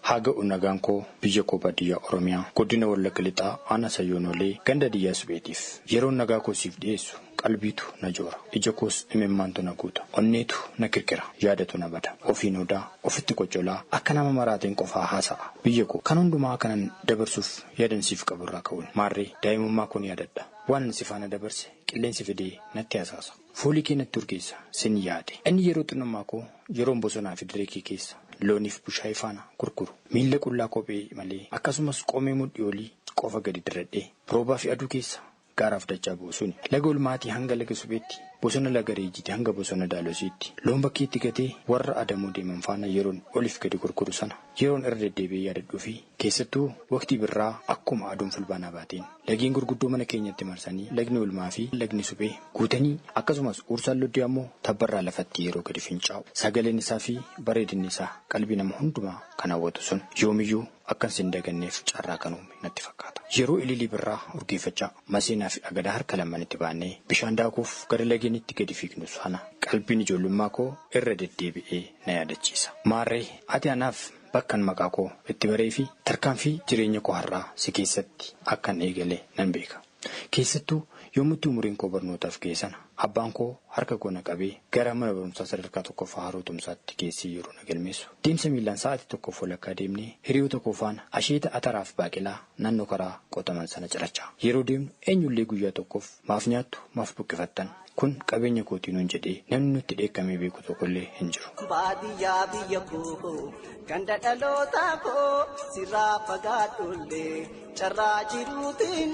Haga unagaan koo biyya koo baadiyyaa Oromiyaa godina Wallagga Lixaa aanaa Sayyoonolee ganda Diyyaa Subeetiif yeroo nagaa koo siif dhiyeessu qalbiitu na joora ija koos imimmaantu na guuta onneetu na kirkira yaadatu na bada ofiin odaa ofitti qoccolaa akka nama maraateen qofaa haasa'a biyya koo kan hundumaa kanan dabarsuuf yaadan siif qaburraa ka'uun maarree daa'imummaa kun yaadadha waan si faana dabarse qilleensi fidee natti hasaasa fuulii kee natti urgeessa sin yaade inni yeroo xinnummaa koo yeroon bosonaa fi dirree kee keessa looniif bushaayee faana gurguru miilla qullaa kophee malee akkasumas qoomee mudhii olii qofa gadi dirradhee roobaa fi aduu keessa gaaraaf dachaa buusuuni laga ulmaatii hanga laga Subeetti bosona laga Reejiitti hanga bosona Daalosiitti loon bakkeetti gatee warra adamoo deeman faana yeroon oliif gadi gurguru sana yeroon irra deddeebi'ee yaadadhuu fi keessattuu waqtii birraa akkuma aduun fulbaanaa baateen lageen gurguddoo mana keenyatti marsanii lagni ulmaa fi lagni Subee guutanii akkasumas uursaan loddii ammoo tabbarraa lafatti yeroo gadi fincaa'u sagaleen isaa fi bareedinni isaa qalbii nama hundumaa kan hawwatu sun yoomiyyuu akkan sin daganneef carraa kan uume natti fakkaata. Yeroo ililii birraa urgeeffachaa maseenaa fi agadaa harka lamanitti baannee bishaan daakuuf gara lageenitti gadi fiignu sana qalbiin ijoollummaa koo irra deddeebi'ee na yaadachiisa. Maarree ati anaaf bakkan maqaa koo itti baree fi tarkaanfii jireenya koo har'aa si keessatti akkan eegalee nan beeka. Keessattuu yommutti umuriin koo barnootaaf geessana abbaan koo harka koo na qabee gara mana barumsaa sadarkaa tokkoffaa Haroo Tumsaatti geessee yeroo na galmeessu deemsa miilaan sa'aatii tokkoof walakkaa deemnee hiriyoota koo faana asheeta ataraaf baaqelaa naannoo karaa qotaman sana cirachaa yeroo deemnu eenyullee guyyaa tokkoof maaf nyaattu maaf buqqifattan kun qabeenya kootiinuun jedhee namni nutti dheekkamee beeku tokkollee hin jiru. Baadiyyaa biyya koo ganda dhalootaa koo sirraa fagaadhullee carraa jiruutiin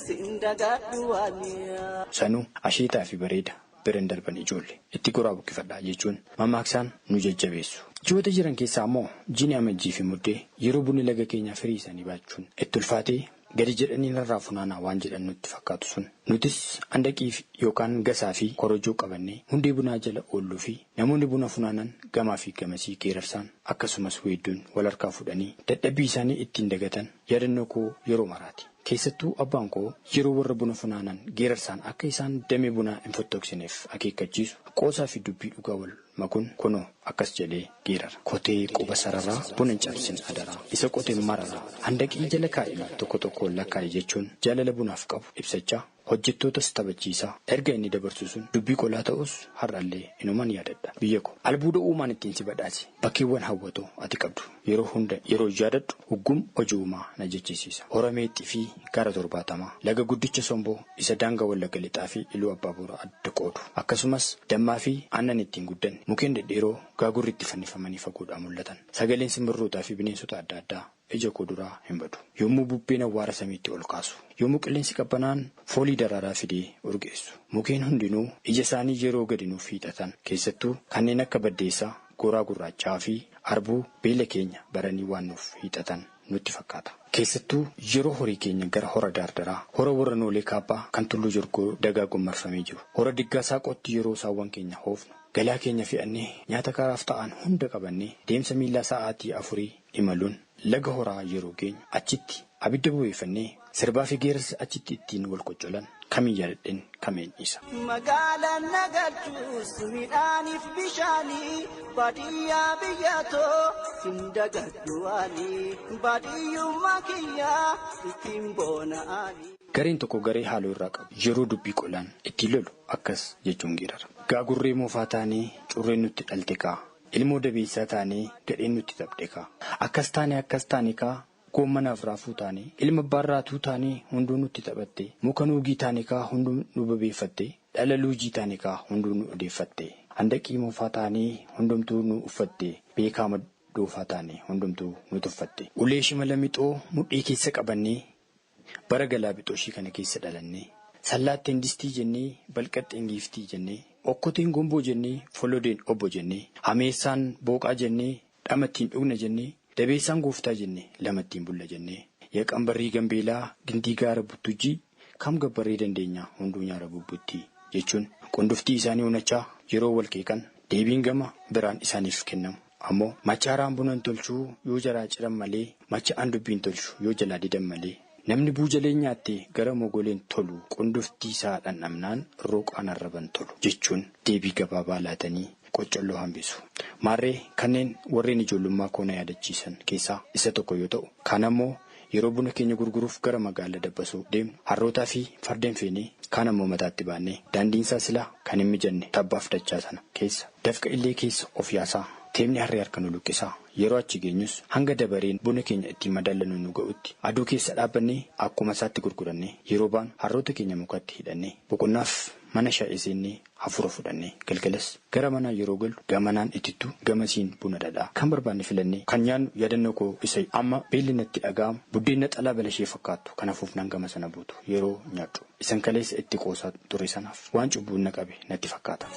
sin dagadhu waaniyaa. Sanuu asheetaa fi bareeda biraan darban ijoollee itti goraa buqqifadhaa jechuun mamaaksaan nu jajjabeessu. Ji'oota jiran keessaa ammoo jiini amajjii fi muddee yeroo bunni laga keenyaa firii isaanii baachuun itti ulfaatee gadi jedhanii narraa funaanaa waan jedhan nutti fakkaatu sun nutis handaqii yookaan gasaa fi korojoo qabannee hundee bunaa jala oolluu fi namoonni buna funaanan gamaa fi gamasii geerarsaan akkasumas weedduun wal harkaa fudhanii dadhabbii isaanii ittiin dagatan yaadannoo koo yeroo maraati. Keessattuu abbaan koo yeroo warra buna funaanan geerarsaan akka isaan damee bunaa hin fottooksineef akeekkachiisu qoosaa fi dubbii dhugaa wal makuun kunoo akkas jedhee geerara. Kotee quba sararaa buna hin cabsin adaraa isa qoteen mararaa handaqii jala kaa'ima tokko tokkoon lakkaa'e jechuun jaalala bunaaf qabu ibsachaa hojjettootas taphachiisaa erga inni dabarsu sun dubbii qolaa ta'us har'allee inuman yaadadha. Biyya koo albuuda uumaan ittiin si badhaase bakkeewwan hawwatoo ati qabdu yeroo hunda yeroo yaadadhu huggum hojii uumaa na jechisiisa. Oromeetti fi gara 70 laga guddicha Somboo isa daangaa Wallagga Lixaa fi Iluu Abbaa Booraa adda qoodu akkasumas dammaa fi aannan ittiin guddan mukeen dhedheeroo gaagurriitti fannifamanii fagoodhaa mul'atan sagaleen simbirrootaa fi bineensota adda addaa ija koo duraa hin badu yommuu bubbeen awwaara samiitti ol kaasu yommuu qilleensi qabbanaan foolii daraaraa fidee urgeessu mukeen hundinuu ija isaanii yeroo gadi nuuf hiixatan keessattuu kanneen akka baddeessaa goraa gurraachaa fi arbuu beela keenya baranii waan nuuf hiixatan nutti fakkaata. Keessattuu yeroo horii keenya gara hora Daardaraa hora warra Noolee Kaabbaa kan Tulluu Jorgoo dagaaguun marfamee jiru hora Diggaasaa qotti yeroo saawwan keenya hoofnu galaa keenya fe'annee nyaata karaaf ta'an hunda qabannee deemsa miillaa sa'aatii 4 imaluun laga horaa yeroo geenyu achitti abidda bu'eeffannee sirbaa fi geerarsa achitti ittiin wal qoccolan kamiin yaadadheen kameen isa. Magaalaan nagalchuus midhaaniif bishaanii baadiyyaa biyyatoo sin dagadhu waanii baadiyyummaa kiyyaa ittiin boona'anii. Gareen tokko garee haaloo irraa qabu yeroo dubbii qolaan ittiin lolu akkas jechuun geerara. Gaagurree moofaa taanee curreen nutti dhalte kaa ilmoo dabeessaa taanee gadheen nutti taphde kaa akkas taane kaa goommanaaf raafuu taanee ilma baarraatuu taanee hunduu nutti taphatte muka nuugii taane kaa hunduu nu babeeffatte dhala luujii taane kaa hunduu nu odeeffatte handaqii moofaa taanee hundumtuu nu uffatte beekaama doofaa taanee hundumtuu nu tuffatte ulee shimala mixoo mudhii keessa qabannee bara galaa bixooshii kana keessa dhalannee sallaatteen distii jennee balqaxxeen giiftii jennee okkoteen gomboo jennee folodeen obbo jennee hameessaan booqaa jennee dhamattiin dhugna jennee dabeessaan gooftaa jennee lamattiin bulla jennee yaqan barrii gambeelaa gindii gaara buttujjii kam gabbarree dandeenya hunduu nyaara bubbuttii jechuun qondoftii isaanii unachaa yeroo wal keekan deebiin gama biraan isaaniif kennamu ammoo machaaraan bunan tolchuu yoo jaraa ciran malee macha'aan dubbiin tolchu yoo jalaa didan malee namni buujalee nyaattee gara mogoleen tolu qondoftii isaa dhandhamnaan rooqaan arraban tolu jechuun deebii gabaabaa laatanii qoccalloo hambisu. Maarree kanneen warreen ijoollummaa koona yaadachiisan keessaa isa tokko yoo ta'u, kaan ammoo yeroo buna keenya gurguruuf gara magaalaa dabbasuu deemnu harrootaa fi fardeen feenee kaan ammoo mataatti baannee daandiinsaa silaa kan hin mijanne tabbaaf dachaa sana keessa dafqa illee keessa of yaasaa teemni harree harka nu luqqisaa yeroo achi geenyus hanga dabareen buna keenya ittiin madaallanuu nu ga'utti aduu keessa dhaabbannee akkuma isaatti gurgurannee yeroo baanu harroota keenya mukatti hidhannee boqonnaaf mana shaa'ee seennee hafuura fudhannee galgalas gara manaa yeroo galu gamanaan itittuu gamasiin buna dhadhaa kan barbaanne filannee kan nyaannu yaadannoo koo isa amma beelli natti dhaga'amu buddeen xalaa balashee fakkaattu kanafuuf nan gama sana buutu yeroo nyaadhu isan kaleessa itti qoosaa ture sanaaf waan cubbuun na qabe natti fakkaata.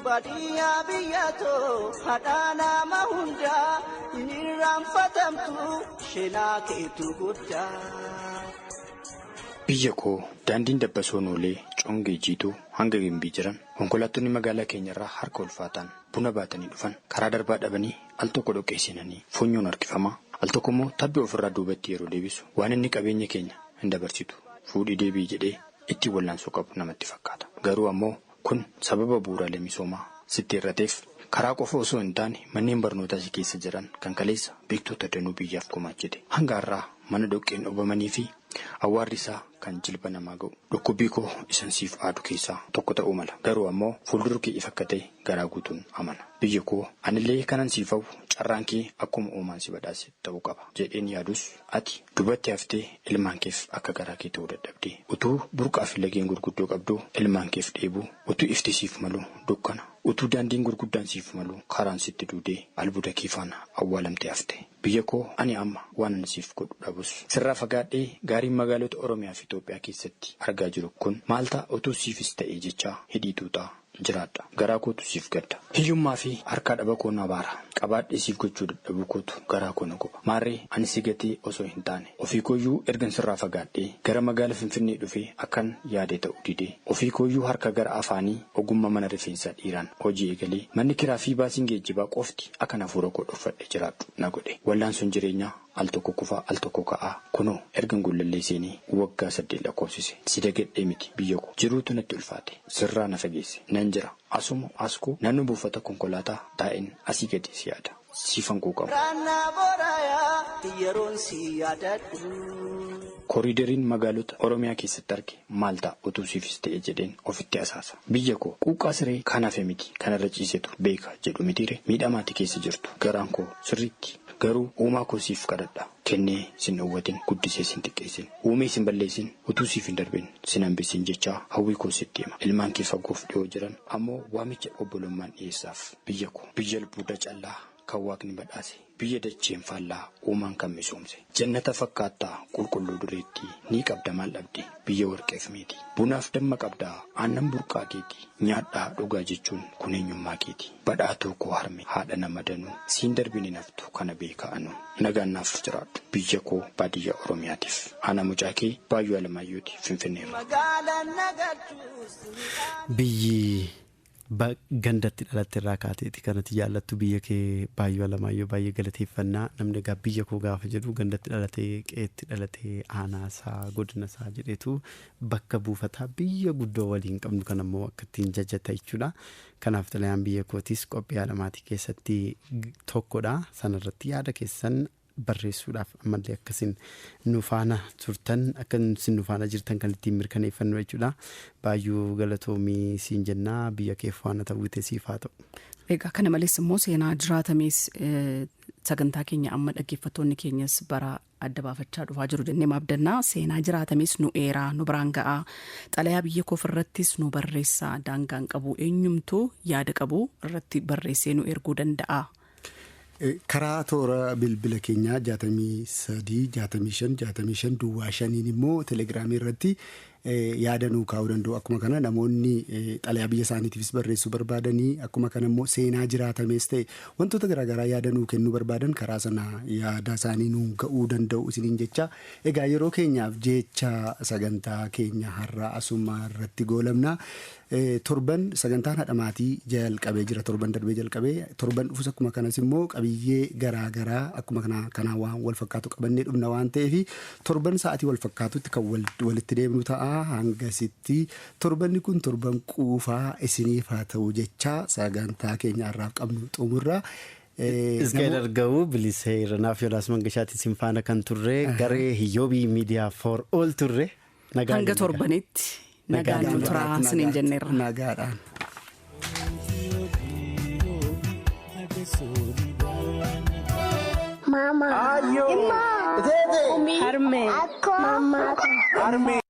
Baadiyyaa biyyatoo haadha nama hundaa hin irraanfatamtu sheenaa keetu guddaa. Biyya koo daandiin dabbasoon oolee congee jiituu hanga gimbii jiran konkolaattonni magaalaa keenyarraa harka ulfaataan buna baatanii dhufan karaa darbaa dhabanii al tokko dhoqqeessinanii funyoon harkifamaa al tokko immoo tabbi ofirraa duubatti yeroo deebisu waan inni qabeenya keenya hin dabarsitu fuudhii deebii jedhee itti wallaansoo qabu namatti fakkaata. Garuu ammoo kun sababa bu'uuraalee misoomaa sitti irrateef karaa qofa osoo hin taane manneen barnootaa si keessa jiran kan kaleessa beektoota danuu biyyaaf gumaachite hanga har'aa mana dhoqqeen dhoobamanii fi awwaarri isaa kan jilba namaa ga'u dhukkubbii koo isan siif aadu keessaa tokko ta'uu mala. Garuu ammoo fuuldura kee ifa akka ta'e garaa guutuun amana. Biyya koo anillee kanan siif hawwu carraan kee akkuma uumaan si badhaase ta'uu qaba jedheen yaadus ati dubatti haftee ilmaan keef akka garaa kee ta'uu dadhabdee utuu burqaa fi lageen gurguddoo qabduu ilmaan keef dheebuu utuu ifti siif malu dukkana utuu daandiin gurguddaan siif malu karaan sitti duudee albuuda kee faana awwaalamtee hafte. Biyya koo ani amma waan siif godhu dhabus sirraa fagaadhee gaariin magaalota Oromiyaa fi Itoophiyaa keessatti argaa jiru kun maal ta'a utuu siifis ta'ee jechaa hidhiituu ta'a. Jiraadha garaa kootu siif gadda hiyyummaa fi harkaa dhaba koo na baara qabaadhee siif gochuu dadhabuu kootu garaa koo na guba maarree ani si gatee osoo hin taane ofii kooyyuu ergan sirraa fagaadhee gara magaala Finfinnee dhufee akkan yaadee ta'uu didee ofii kooyyuu harka gara afaanii ogummaa mana rifeensaa dhiiraan hojii eegalee manni kiraa fi baasiin geejjibaa qofti akka hafuura koo dhuunfadhe jiraadhu na godhe wallaansoon jireenyaa al tokko kufaa al tokko ka'aa kunoo ergan gullallee seenii waggaa 8 lakkoofsise si dagadhee miti biyya koo jiruutu natti ulfaate sirraa na fageesse nan jira asuma askoo naannoo buufata konkolaataa taa'een asii gadi si yaada siifan quuqamu. Kooriideriin magaalota Oromiyaa keessatti arge maal ta'a utuu siifis ta'e jedheen ofitti asaasa. Biyya koo quuqqaa siree kan hafe miti kanarra ciisetu beeka jedhu mitiire miidhamaati keessa jirtu garaan koo sirriitti. Garuu uumaa koo siif kadhadha kennee sin dhowwatin guddisee sin xiqqeessin uumee sin balleessin utuu siif hin darbin sin hambisin jechaa hawwii koo sitti hima ilmaan kee fagoof dhiyoo jiran ammoo waamicha obbolummaan dhiyeessaaf biyya koo biyya albuuda callaa kan waaqni badhaase biyya dacheen faallaa uumaan kan misoomse jannata fakkaattaa qulqulluu dureetti ni qabda maal dhabde biyya warqeef meeti bunaaf damma qabdaa aannan burqaa keeti nyaadhaa dhugaa jechuun kun eenyummaa keeti badhaatuu koo harme haadha nama danuu siin darbine naftu kana beeka'anu nagaannaaf jiraadhu biyya koo baadiyyaa Oromiyaatiif ana mucaa kee Baayyoo Alamaayyootii Finfinnee. Biyyi gandatti dhalatte irraa kaateeti kanatti jaallattu biyya kee Baayyoo Alamaayyoo baay'ee galateeffannaa namni egaa biyya koo gaafa jedhu gandatti dhalatee qeetti dhalatee aanaasaa godinasaa jedhetu bakka buufataa biyya guddoo waliin qabnu kan ammoo akka ittiin jajjata jechuudha. Kanaaf xalayaan biyya kootis qophii Alamaatii keessatti tokkodha sanarratti yaada keessan barreessuudhaaf ammallee akkasiin nufaana turtan akkasiin nufaana jirtan kan ittiin mirkaneeffannu jechuudha. Baayyoo galatoomii siin jennaa biyya keef waan ta'uute siif haa ta'u. Egaa kana malees immoo seenaa jiraatamees sagantaa keenya amma dhaggeeffattoonni keenyas bara adda baafachaa dhufaa jiru jennee maabdannaa seenaa jiraatamees nu eeraa nu biraan ga'aa xalayaa biyya koof irrattis nu barreessaa daangaan qabu eenyumtuu yaada qabu irratti barreessee nu erguu danda'a. Karaa toora bilbila keenyaa 63 65 duwwaa 5 immoo telegiraamii irratti yaada nuu kaa'uu danda'u. Akkuma kana namoonni xalayaa biyya isaaniitiifis barreessuu barbaadanii akkuma kana immoo seenaa jiraatamees ta'e wantoota garaagaraa yaada nuu kennuu barbaadan karaa sana yaada isaanii nuu ga'uu danda'u isiniin jecha. Egaa yeroo keenyaaf jecha sagantaa keenya har'a asuma irratti goolamna. Torban sagantaan haadha maatii jalqabee jira torban darbee jalqabee torban dhufus akkuma kanas immoo qabiyyee garaagaraa akkuma kanaa waan wal fakkaatu qabannee dhumna waan ta'eef torban sa'aatii wal fakkaatutti kan walitti deemnu ta'a hangasitti torbanni kun torban quufaa isiniif haa ta'u jecha sagantaa keenya irraa qabnu xumurra. Isgeen argamu bilisee irranaaf Yoonaas Mangashaatti sinfaana kan turre garee Hiyyoobii Miidiyaa for All turre. Hanga torbanitti nagaan nu turaa siniin jenneerra. Nagaadhaan. Mama. Ayo. Harme. Mama. Harme.